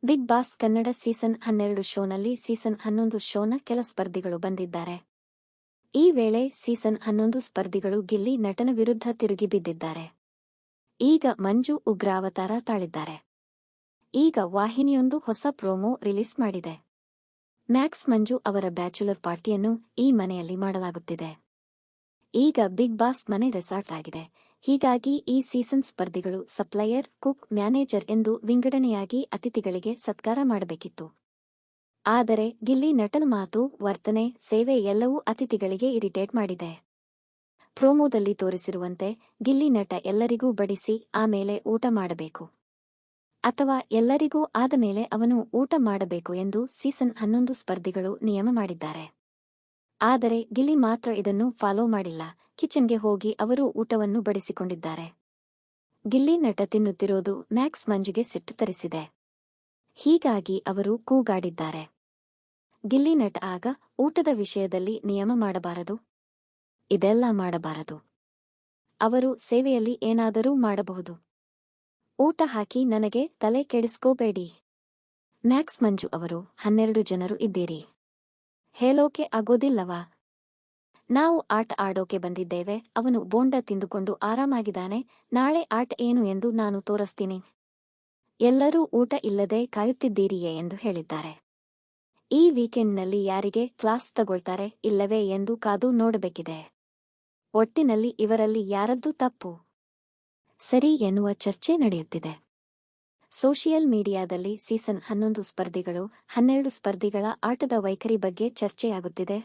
Big boss Kannada season 12 ಶೋನಲ್ಲಿ season 11 ಶೋನ ಕೆಲ ಸ್ಪರ್ಧಿಗಳು ಬಂದಿದ್ದಾರೆ. ಈ ವೇಳೆ ಸೀಸನ್ 11 ಸ್ಪರ್ಧಿಗಳು ಗಿಲ್ಲಿ ನಟನ ವಿರುದ್ಧ ತಿರುಗಿ ಬಿದ್ದಿದ್ದಾರೆ. ಈಗ ಮಂಜು ಉಗ್ರಾವತಾರ ತಾಳಿದ್ದಾರೆ. ಈಗ ವಾಹಿನಿಯೊಂದು ಹೊಸ ಪ್ರೋಮೋ ರಿಲೀಸ್ ಮಾಡಿದೆ. ಮ್ಯಾಕ್ಸ್ ಮಂಜು ಅವರ ಬ್ಯಾಚುಲರ್ ಪಾರ್ಟಿಯನ್ನು ಈ ಮನೆಯಲ್ಲಿ ಮಾಡಲಾಗುತ್ತಿದೆ. ಈಗ ಬಿಗ್ ಬಾಸ್ ಮನೆ ರೆಸಾರ್ಟ್ ಆಗಿದೆ. ಹೀಗಾಗಿ ಈ ಸೀಸನ್ ಸ್ಪರ್ಧಿಗಳು ಸಪ್ಲೈಯರ್, ಕುಕ್, ಮ್ಯಾನೇಜರ್ ಎಂದು ವಿಂಗಡಣೆಯಾಗಿ ಅತಿಥಿಗಳಿಗೆ ಸತ್ಕಾರ ಮಾಡಬೇಕಿತ್ತು. ಆದರೆ ಗಿಲ್ಲಿ ನಟನ ಮಾತು, ವರ್ತನೆ, ಸೇವೆ ಎಲ್ಲವೂ ಅತಿಥಿಗಳಿಗೆ ಇರಿಟೇಟ್ ಮಾಡಿದೆ. ಪ್ರೋಮೋದಲ್ಲಿ ತೋರಿಸಿರುವಂತೆ ಗಿಲ್ಲಿ ನಟ ಎಲ್ಲರಿಗೂ ಬಡಿಸಿ ಆಮೇಲೆ ಊಟ ಮಾಡಬೇಕು, ಅಥವಾ ಎಲ್ಲರಿಗೂ ಆದ ಮೇಲೆ ಅವನು ಊಟ ಮಾಡಬೇಕು ಎಂದು ಸೀಸನ್ 11 ಸ್ಪರ್ಧಿಗಳು ನಿಯಮ ಮಾಡಿದ್ದಾರೆ. ಆದರೆ ಗಿಲ್ಲಿ ಮಾತ್ರ ಇದನ್ನು ಫಾಲೋ ಮಾಡಿಲ್ಲ. ಕಿಚನ್ಗೆ ಹೋಗಿ ಅವರು ಊಟವನ್ನು ಬಡಿಸಿಕೊಂಡಿದ್ದಾರೆ. ಗಿಲ್ಲಿ ನಟ ತಿನ್ನುತ್ತಿರೋದು ಮ್ಯಾಕ್ಸ್ ಮಂಜುಗೆ ಸಿಟ್ಟು ತರಿಸಿದೆ. ಹೀಗಾಗಿ ಅವರು ಕೂಗಾಡಿದ್ದಾರೆ. ಗಿಲ್ಲಿ ನಟ ಆಗ ಊಟದ ವಿಷಯದಲ್ಲಿ ನಿಯಮ ಮಾಡಬಾರದು, ಇದೆಲ್ಲ ಮಾಡಬಾರದು. ಅವರು ಸೇವೆಯಲ್ಲಿ ಏನಾದರೂ ಮಾಡಬಹುದು. ಊಟ ಹಾಕಿ ನನಗೆ ತಲೆ ಕೆಡಿಸ್ಕೋಬೇಡಿ. ಮ್ಯಾಕ್ಸ್ ಮಂಜು ಅವರು 12 ಜನರು ಇದ್ದೀರಿ, ಹೇಳೋಕೆ ಆಗೋದಿಲ್ಲವಾ? ನಾವು ಆಟ ಆಡೋಕೆ ಬಂದಿದ್ದೇವೆ. ಅವನು ಬೋಂಡ ತಿಂದುಕೊಂಡು ಆರಾಮಾಗಿದ್ದಾನೆ. ನಾಳೆ ಆಟ ಏನು ಎಂದು ನಾನು ತೋರಿಸ್ತೀನಿ. ಎಲ್ಲರೂ ಊಟ ಇಲ್ಲದೆ ಕಾಯುತ್ತಿದ್ದೀರಿಯೇ ಎಂದು ಹೇಳಿದ್ದಾರೆ. ಈ ವೀಕೆಂಡ್ನಲ್ಲಿ ಯಾರಿಗೆ ಕ್ಲಾಸ್ ತಗೊಳ್ತಾರೆ ಇಲ್ಲವೇ ಎಂದು ಕಾದು ನೋಡಬೇಕಿದೆ. ಒಟ್ಟಿನಲ್ಲಿ ಇವರಲ್ಲಿ ಯಾರದ್ದು ತಪ್ಪು, ಸರಿ ಎನ್ನುವ ಚರ್ಚೆ ನಡೆಯುತ್ತಿದೆ. ಸೋಷಿಯಲ್ ಮೀಡಿಯಾದಲ್ಲಿ ಸೀಸನ್ 11 ಸ್ಪರ್ಧಿಗಳು 12 ಸ್ಪರ್ಧಿಗಳ ಆಟದ ವೈಖರಿ ಬಗ್ಗೆ ಚರ್ಚೆಯಾಗುತ್ತಿದೆ.